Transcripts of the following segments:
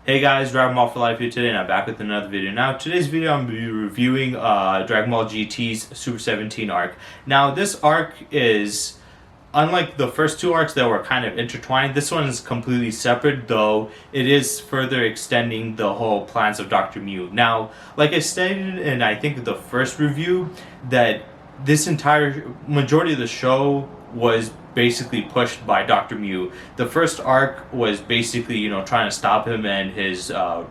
Hey guys, Dragon Ball for Life here today, and I'm back with another video. Now, today's video, I'm going to be reviewing Dragon Ball GT's Super 17 arc. Now, this arc is, unlike the first two arcs that were kind of intertwined, this one is completely separate, though it is further extending the whole plans of Dr. Mew. Now, like I stated in, I think, the first review, that this entire majority of the show was basically pushed by Dr. Mew. The first arc was basically, trying to stop him and his a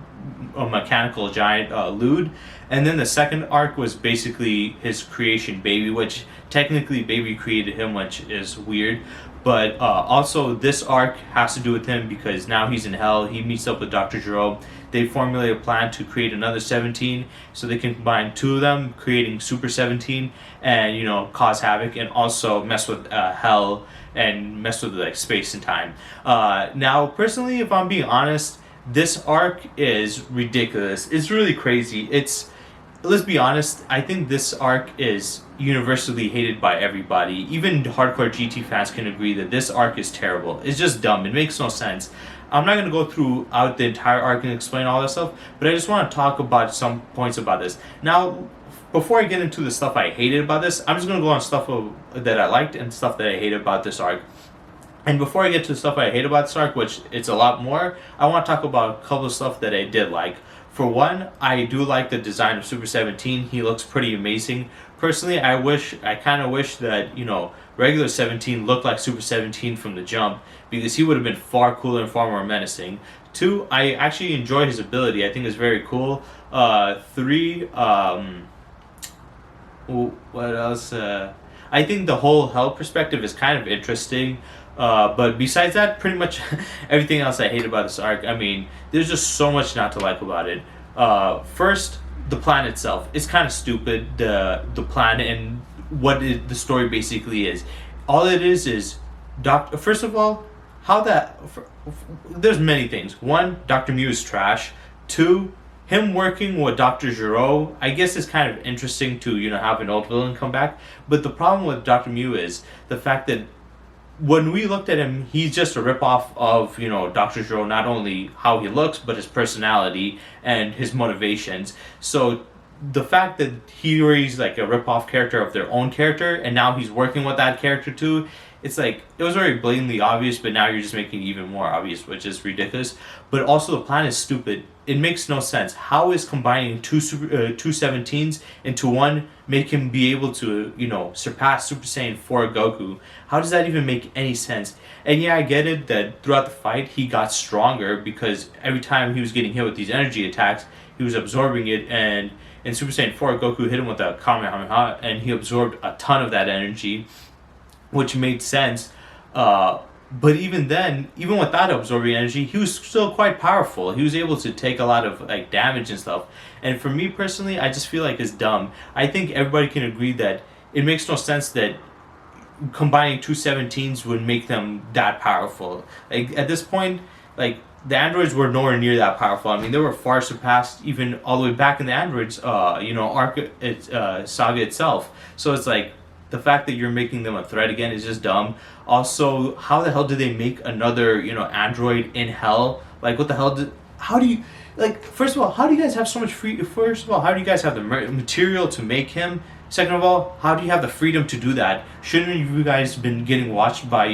mechanical giant Lude. And then the second arc was basically his creation, Baby, which technically Baby created him, which is weird. But also, this arc has to do with him because now he's in hell. He meets up with Dr. Gero. They formulate a plan to create another 17 so they can combine two of them, creating Super 17 and, cause havoc and also mess with hell and mess with like space and time. Now, personally, if I'm being honest, this arc is ridiculous. It's really crazy. Let's be honest, I think this arc is universally hated by everybody. Even hardcore GT fans can agree that this arc is terrible. It's just dumb. It makes no sense. I'm not going to go throughout the entire arc and explain all that stuff, but I just want to talk about some points about this. Now, before I get into the stuff I hated about this, I'm just going to go on stuff that I liked and stuff that I hated about this arc. And before I get to the stuff I hate about this arc, which it's a lot more, I want to talk about a couple of stuff that I did like. For one, I do like the design of Super 17. He looks pretty amazing. Personally, I kind of wish that, regular 17 looked like Super 17 from the jump, because he would have been far cooler and far more menacing. Two, I actually enjoy his ability. I think it's very cool. Three, what else? I think the whole hell perspective is kind of interesting. But besides that, pretty much everything else I hate about this arc. I mean, there's just so much not to like about it. First, the plan itself. It's kind of stupid, the plan and the story basically is. All it is first of all, there's many things. One, Dr. Mew is trash. Two, him working with Dr. Gero, I guess it's kind of interesting to, have an old villain come back. But the problem with Dr. Mew is the fact that when we looked at him, he's just a ripoff of, Dr. Gero, not only how he looks, but his personality and his motivations. So the fact that he's like a ripoff character of their own character, and now he's working with that character too, it's like, it was very blatantly obvious, but now you're just making it even more obvious, which is ridiculous. But also, the plan is stupid. It makes no sense. How is combining two 17s into one make him be able to, surpass Super Saiyan 4 Goku? How does that even make any sense? And yeah, I get it that throughout the fight he got stronger because every time he was getting hit with these energy attacks, he was absorbing it, and in Super Saiyan 4, Goku hit him with a Kamehameha, and he absorbed a ton of that energy, which made sense. But even then, even without absorbing energy, he was still quite powerful. He was able to take a lot of like damage and stuff. And for me personally, I just feel like it's dumb. I think everybody can agree that it makes no sense that combining two 17s would make them that powerful. Like at this point, like the androids were nowhere near that powerful. I mean, they were far surpassed even all the way back in the androids, arc saga itself. So it's like, the fact that you're making them a threat again is just dumb. Also, how the hell did they make another, android in hell? Like, what the hell how do you, like, first of all, how do you guys have so much first of all, how do you guys have the material to make him? Second of all, how do you have the freedom to do that? Shouldn't you guys been getting watched by,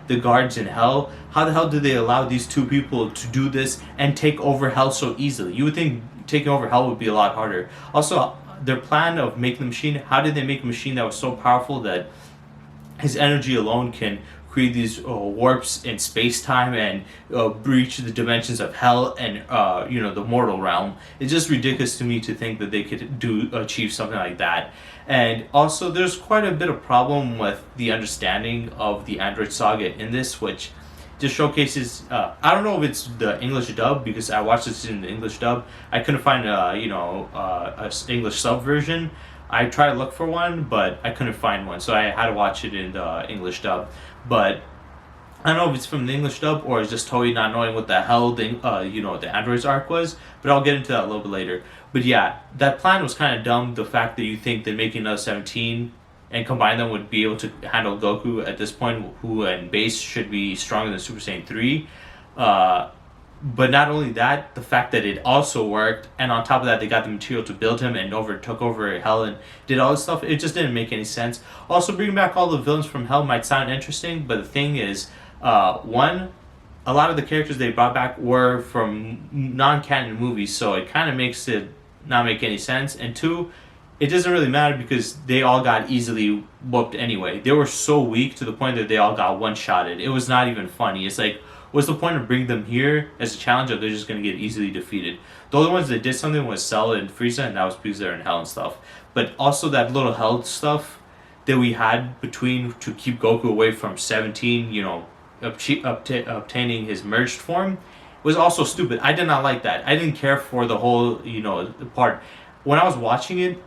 the guards in hell? How the hell did they allow these two people to do this and take over hell so easily? You would think taking over hell would be a lot harder. Also, their plan of making the machine, how did they make a machine that was so powerful that his energy alone can create these warps in space-time and breach the dimensions of hell and the mortal realm? It's just ridiculous to me to think that they could achieve something like that. And also, there's quite a bit of problem with the understanding of the Android saga in this, which just showcases, I don't know if it's the English dub, because I watched this in the English dub. I couldn't find a English sub version. I tried to look for one, but I couldn't find one, so I had to watch it in the English dub. But I don't know if it's from the English dub or it's just totally not knowing what the hell the androids arc was, but I'll get into that a little bit later. But yeah, that plan was kind of dumb. The fact that you think that making another 17 and combine them would be able to handle Goku at this point, who and base should be stronger than Super Saiyan 3. But not only that, the fact that it also worked, and on top of that, they got the material to build him and took over Hell and did all this stuff. It just didn't make any sense. Also, bringing back all the villains from Hell might sound interesting, but the thing is, one, a lot of the characters they brought back were from non-canon movies, so it kind of makes it not make any sense. And two, it doesn't really matter because they all got easily whooped anyway. They were so weak to the point that they all got one-shotted. It was not even funny. It's like, what's the point of bringing them here as a challenge if they're just going to get easily defeated? The only ones that did something was Cell and Frieza, and that was because they're in Hell and stuff. But also that little Hell stuff that we had between to keep Goku away from 17, obtaining his merged form was also stupid. I did not like that. I didn't care for the whole, part. When I was watching it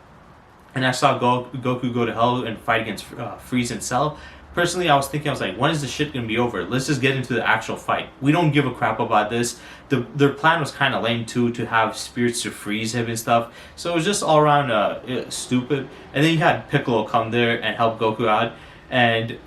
and I saw Goku go to Hell and fight against Frieza and Cell, personally, I was like, when is this shit gonna be over? Let's just get into the actual fight. We don't give a crap about this. Their plan was kind of lame too, to have spirits to freeze him and stuff. So it was just all around stupid. And then you had Piccolo come there and help Goku out, and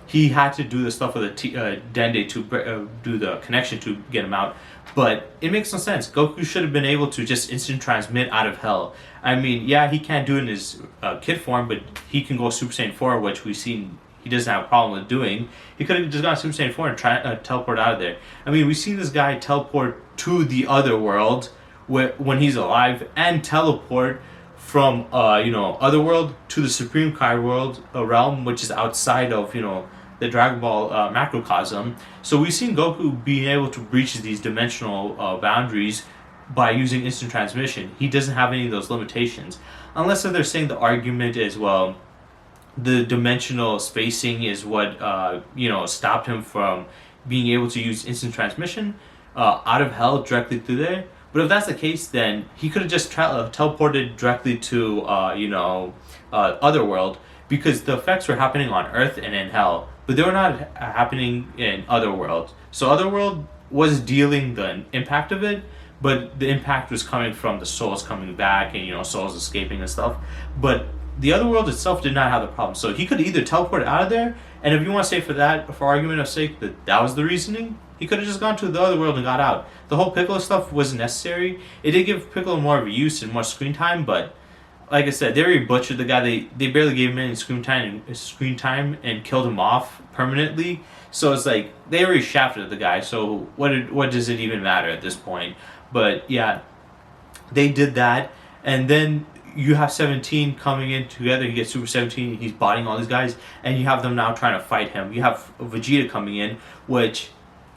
he had to do the stuff with the Dende to do the connection to get him out. But it makes no sense. Goku should have been able to just instant transmit out of Hell. I mean, yeah, he can't do it in his kid form, but he can go Super Saiyan 4, which we've seen he doesn't have a problem with doing. He could have just gone Super Saiyan 4 and try teleport out of there. I mean, we've seen this guy teleport to the other world when he's alive, and teleport from other world to the Supreme Kai world realm, which is outside of the Dragon Ball macrocosm. So we've seen Goku being able to breach these dimensional boundaries by using instant transmission. He doesn't have any of those limitations, unless they're saying the argument is, well, the dimensional spacing is what stopped him from being able to use instant transmission out of Hell directly through there. But if that's the case, then he could have just teleported directly to Otherworld, because the effects were happening on Earth and in Hell, but they were not happening in Otherworld. So Otherworld was dealing the impact of it, but the impact was coming from the souls coming back and souls escaping and stuff. But the Otherworld itself did not have the problem. So he could either teleport out of there, and if you want to say for argument of sake that was the reasoning, he could have just gone to the Otherworld and got out. The whole Piccolo stuff wasn't necessary. It did give Piccolo more of a use and more screen time, but like I said, they already butchered the guy. They barely gave him any screen time and killed him off permanently. So it's like they already shafted the guy. So what does it even matter at this point? But yeah, they did that, and then you have 17 coming in together. You get Super 17. He's bodying all these guys, and you have them now trying to fight him. You have Vegeta coming in, which,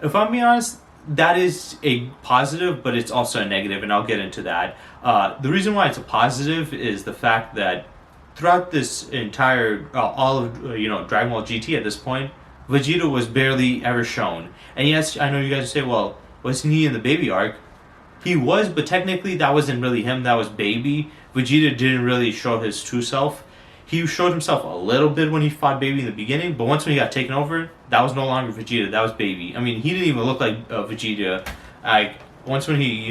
if I'm being honest, that is a positive, but it's also a negative, and I'll get into that. The reason why it's a positive is the fact that throughout this entire all of Dragon Ball GT at this point, Vegeta was barely ever shown. And yes, I know you guys say, well, wasn't he in the baby arc? He was, but technically that wasn't really him. That was Baby. Vegeta didn't really show his true self. He showed himself a little bit when he fought Baby in the beginning, but once when he got taken over, that was no longer Vegeta. That was Baby. I mean, he didn't even look like Vegeta. Once when he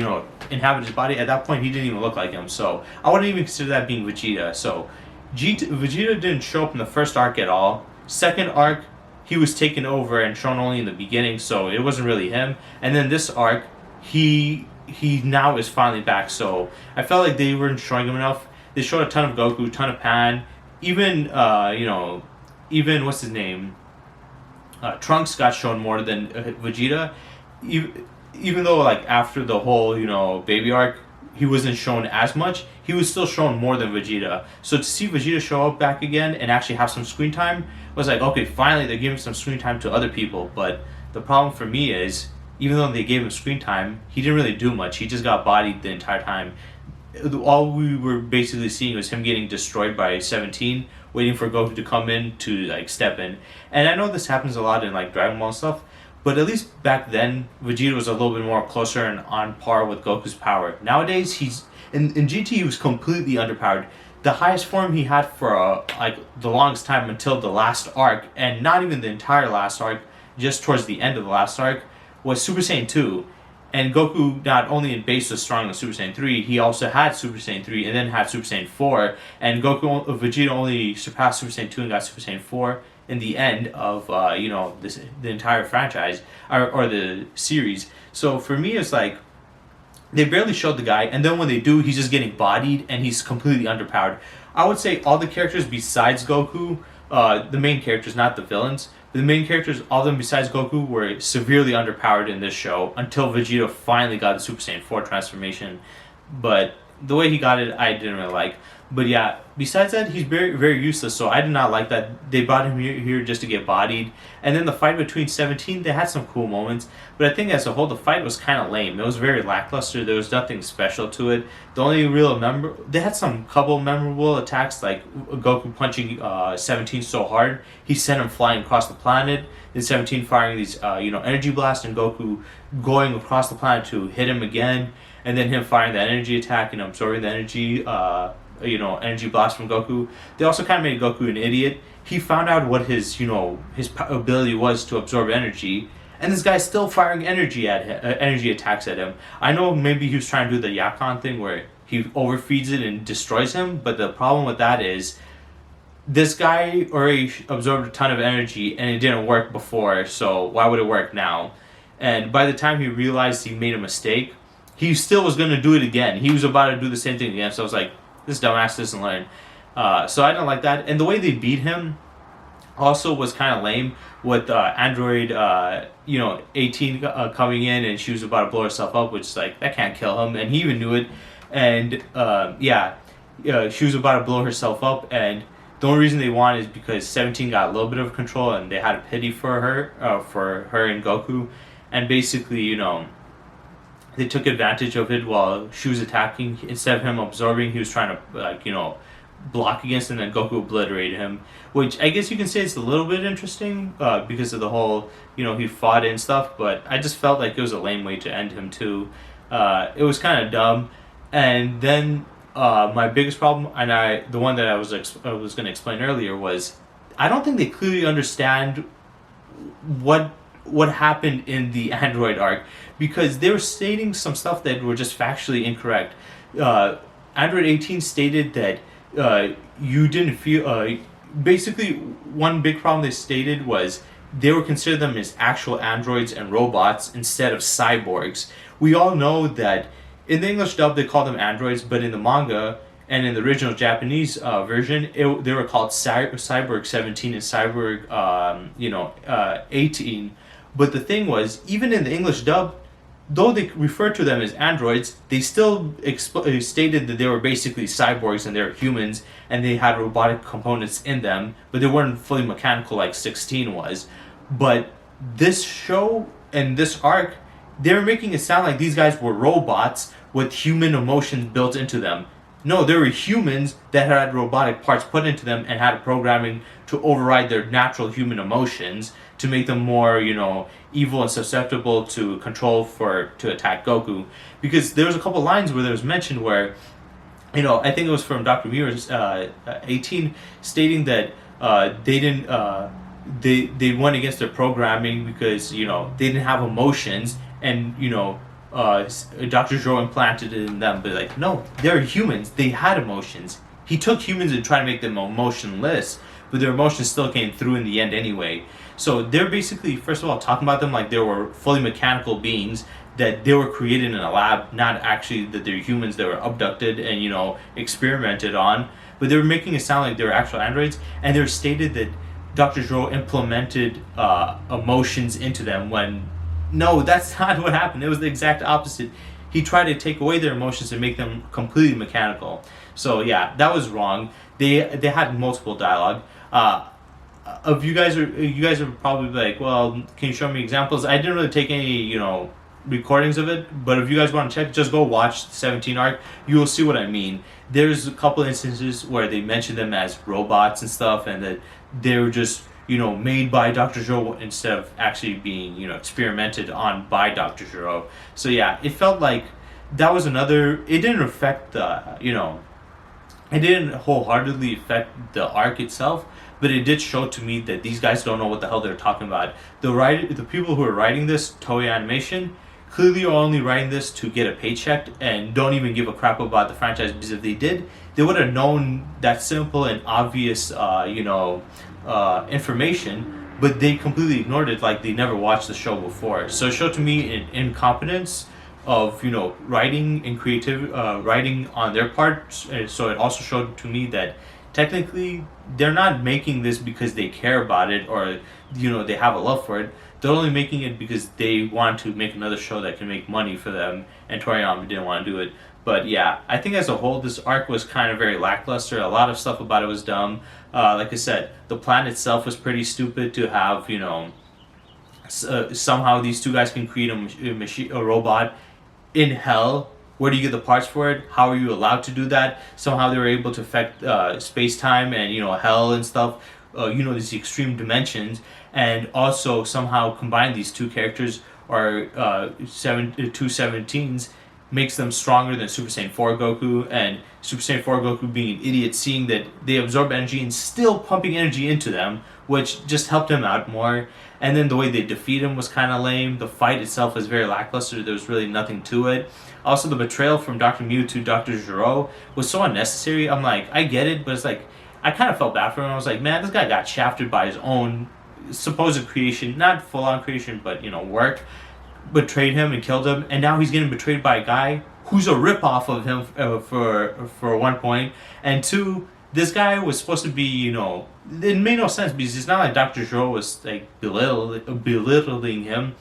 inhabited his body, at that point he didn't even look like him. So I wouldn't even consider that being Vegeta. So Vegeta didn't show up in the first arc at all. Second arc, he was taken over and shown only in the beginning, so it wasn't really him. And then this arc, he now is finally back, so I felt like they weren't showing him enough. They showed a ton of Goku, ton of Pan, even even what's his name, Trunks got shown more than Vegeta, even though like after the whole Baby arc he wasn't shown as much, he was still shown more than Vegeta. So to see Vegeta show up back again and actually have some screen time was like, okay, finally they're giving some screen time to other people. But the problem for me is, even though they gave him screen time, he didn't really do much. He just got bodied the entire time. All we were basically seeing was him getting destroyed by 17, waiting for Goku to come in to like step in. And I know this happens a lot in like Dragon Ball stuff, but at least back then Vegeta was a little bit more closer and on par with Goku's power. Nowadays he's in GT he was completely underpowered. The highest form he had for like the longest time until the last arc, and not even the entire last arc, just towards the end of the last arc, was Super Saiyan 2, and Goku not only in base was strong in Super Saiyan 3, he also had Super Saiyan 3 and then had Super Saiyan 4, and Vegeta only surpassed Super Saiyan 2 and got Super Saiyan 4 in the end of the entire franchise or the series. So for me, it's like they barely showed the guy, and then when they do, he's just getting bodied and he's completely underpowered. I would say all the characters besides Goku, the main characters, not the villains, the main characters, all of them besides Goku, were severely underpowered in this show until Vegeta finally got the Super Saiyan 4 transformation. But the way he got it, I didn't really like. But yeah, besides that, he's very, very useless, so I did not like that. They brought him here just to get bodied. And then the fight between 17, they had some cool moments, but I think as a whole, the fight was kind of lame. It was very lackluster. There was nothing special to it. The only real they had some couple memorable attacks, like Goku punching 17 so hard, he sent him flying across the planet. Then 17 firing these, energy blasts, and Goku going across the planet to hit him again. And then him firing the energy attack and absorbing the energy blast from Goku. They also kind of made Goku an idiot. He found out what his ability was to absorb energy, and this guy's still firing energy attacks at him. I know maybe he was trying to do the Yakon thing where he overfeeds it and destroys him, but the problem with that is this guy already absorbed a ton of energy and it didn't work before, so why would it work now? And by the time he realized he made a mistake, he still was going to do it again. He was about to do the same thing again, so I was like, this dumbass doesn't learn. So I didn't like that. And the way they beat him also was kind of lame, with Android 18 coming in, and she was about to blow herself up, which is like, that can't kill him, and he even knew it. And she was about to blow herself up, and the only reason they won is because 17 got a little bit of control, and they had a pity for her and Goku, and basically, they took advantage of it while she was attacking. Instead of him absorbing, he was trying to block against, and then Goku obliterated him, which I guess you can say it's a little bit interesting because of the whole he fought and stuff, but I just felt like it was a lame way to end him too. It was kind of dumb. And then my biggest problem, and the one that I was going to explain earlier, was I don't think they clearly understand what happened in the Android arc, because they were stating some stuff that were just factually incorrect. Android 18 stated that you didn't feel... basically, one big problem they stated was they were considering them as actual androids and robots instead of cyborgs. We all know that in the English dub they call them androids, but in the manga and in the original Japanese version, they were called Cyborg 17 and Cyborg 18. But the thing was, even in the English dub, though they referred to them as androids, they still stated that they were basically cyborgs and they were humans and they had robotic components in them, but they weren't fully mechanical like 16 was. But this show and this arc, they were making it sound like these guys were robots with human emotions built into them. No, they were humans that had robotic parts put into them and had programming to override their natural human emotions to make them more, evil and susceptible to control to attack Goku. Because there was a couple lines where there was mentioned where, I think it was from Dr. Muir's 18, stating that they didn't, they went against their programming because, they didn't have emotions, and, Dr. Zhou implanted it in them, but like, no, they're humans, they had emotions. He took humans and tried to make them emotionless, but their emotions still came through in the end anyway. So they're basically, first of all, talking about them like they were fully mechanical beings, that they were created in a lab, not actually that they're humans that were abducted and, experimented on. But they were making it sound like they were actual androids, and they were stated that Dr. Zhou implemented emotions into them when, no, that's not what happened. It was the exact opposite. He tried to take away their emotions and make them completely mechanical. So yeah, that was wrong. They had multiple dialogue. Of you guys are probably like, well, can you show me examples? I didn't really take any, recordings of it, but if you guys want to check, just go watch the 17 arc. You will see what I mean. There's a couple instances where they mention them as robots and stuff, and that they were just, made by Dr. Zhou instead of actually being, experimented on by Dr. Zhou. So yeah, it felt like that was another, it didn't affect the, it didn't wholeheartedly affect the arc itself, but it did show to me that these guys don't know what the hell they're talking about. The people who are writing this, Toei Animation, clearly are only writing this to get a paycheck and don't even give a crap about the franchise, because if they did, they would have known that simple and obvious, information, but they completely ignored it, like they never watched the show before. So it showed to me an incompetence of writing and creative writing on their part. So it also showed to me that technically they're not making this because they care about it, or they have a love for it. They're only making it because they want to make another show that can make money for them, and Toriyama didn't want to do it. But yeah, I think as a whole, this arc was kind of very lackluster. A lot of stuff about it was dumb. Like I said, the plan itself was pretty stupid to have, somehow these two guys can create a robot in hell. Where do you get the parts for it? How are you allowed to do that? Somehow they were able to affect space-time and, hell and stuff. These extreme dimensions. And also somehow combine these two characters, or two 17s, makes them stronger than Super Saiyan 4 Goku, and Super Saiyan 4 Goku being an idiot, seeing that they absorb energy and still pumping energy into them, which just helped him out more. And then the way they defeat him was kind of lame. The fight itself was very lackluster. There was really nothing to it. Also, the betrayal from Dr. Mew to Dr. Gero was so unnecessary. I'm like, I get it, but it's like, I kind of felt bad for him. I was like, man, this guy got shafted by his own supposed creation, not full-on creation, but work, betrayed him and killed him, and now he's getting betrayed by a guy who's a rip-off of him for one point, and two, this guy was supposed to be, it made no sense, because it's not like Dr. Gero was like belittling him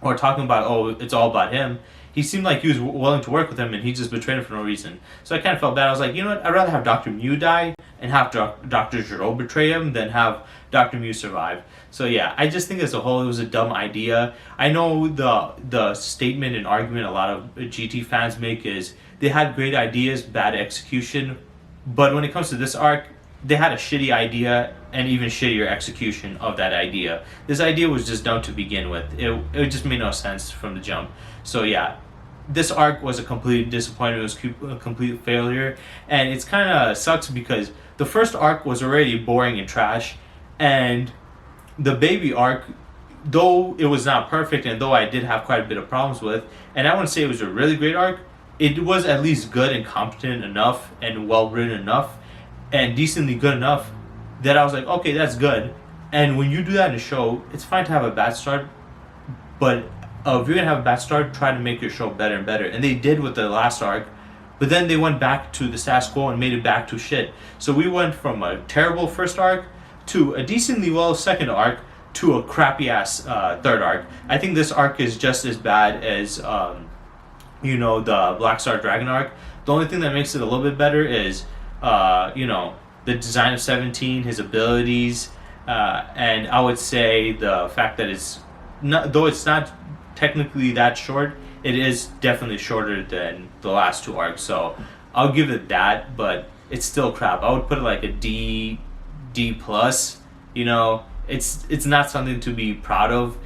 or talking about, oh, it's all about him. He seemed like he was willing to work with him, and he just betrayed him for no reason. So I kind of felt bad. I was like, you know what? I'd rather have Dr. Mew die and have Dr. Gero betray him than have Dr. Mew survive. So yeah, I just think as a whole it was a dumb idea. I know the statement and argument a lot of GT fans make is they had great ideas, bad execution. But when it comes to this arc, they had a shitty idea and even shittier execution of that idea. This idea was just dumb to begin with. It just made no sense from the jump. So yeah, this arc was a complete disappointment. It was a complete failure. And it's kind of sucks because the first arc was already boring and trash. And the baby arc, though it was not perfect and though I did have quite a bit of problems with, and I wouldn't say it was a really great arc, it was at least good and competent enough and well written enough and decently good enough that I was like, okay, that's good. And when you do that in a show, it's fine to have a bad start, but if you're gonna have a bad start, try to make your show better and better. And they did with the last arc, but then they went back to the status quo and made it back to shit. So we went from a terrible first arc to a decently well second arc to a crappy ass third arc. I think this arc is just as bad as the Black Star Dragon arc. The only thing that makes it a little bit better is the design of 17, his abilities, and I would say the fact that it's not, though it's not technically that short, it is definitely shorter than the last two arcs. So I'll give it that, but it's still crap. I would put it like a D plus. It's not something to be proud of.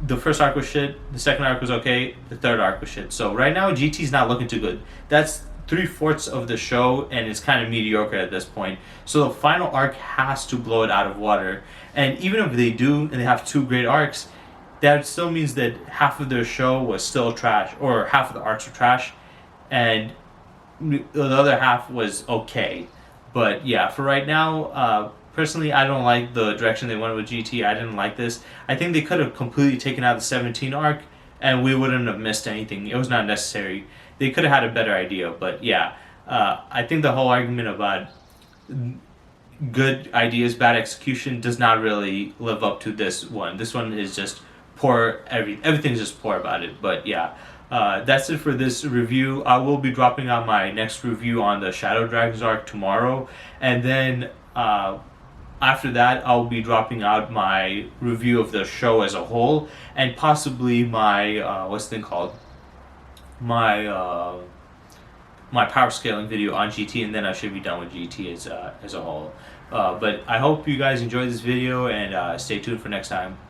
The first arc was shit. The second arc was okay. The third arc was shit. So right now GT's not looking too good. That's 3/4 of the show, and it's kind of mediocre at this point. So the final arc has to blow it out of water. And even if they do, and they have two great arcs, that still means that half of their show was still trash, or half of the arcs were trash, and the other half was okay. But yeah, for right now, personally, I don't like the direction they went with GT. I didn't like this. I think they could have completely taken out the 17 arc, and we wouldn't have missed anything. It was not necessary. They could have had a better idea, but yeah, I think the whole argument about good ideas, bad execution does not really live up to this one. This one is just poor. Everything's just poor about it. But yeah, that's it for this review. I will be dropping out my next review on the Shadow Dragons arc tomorrow, and then after that I'll be dropping out my review of the show as a whole, and possibly my what's the thing called, my my power scaling video on GT, and then I should be done with GT as a whole. But I hope you guys enjoyed this video, and stay tuned for next time.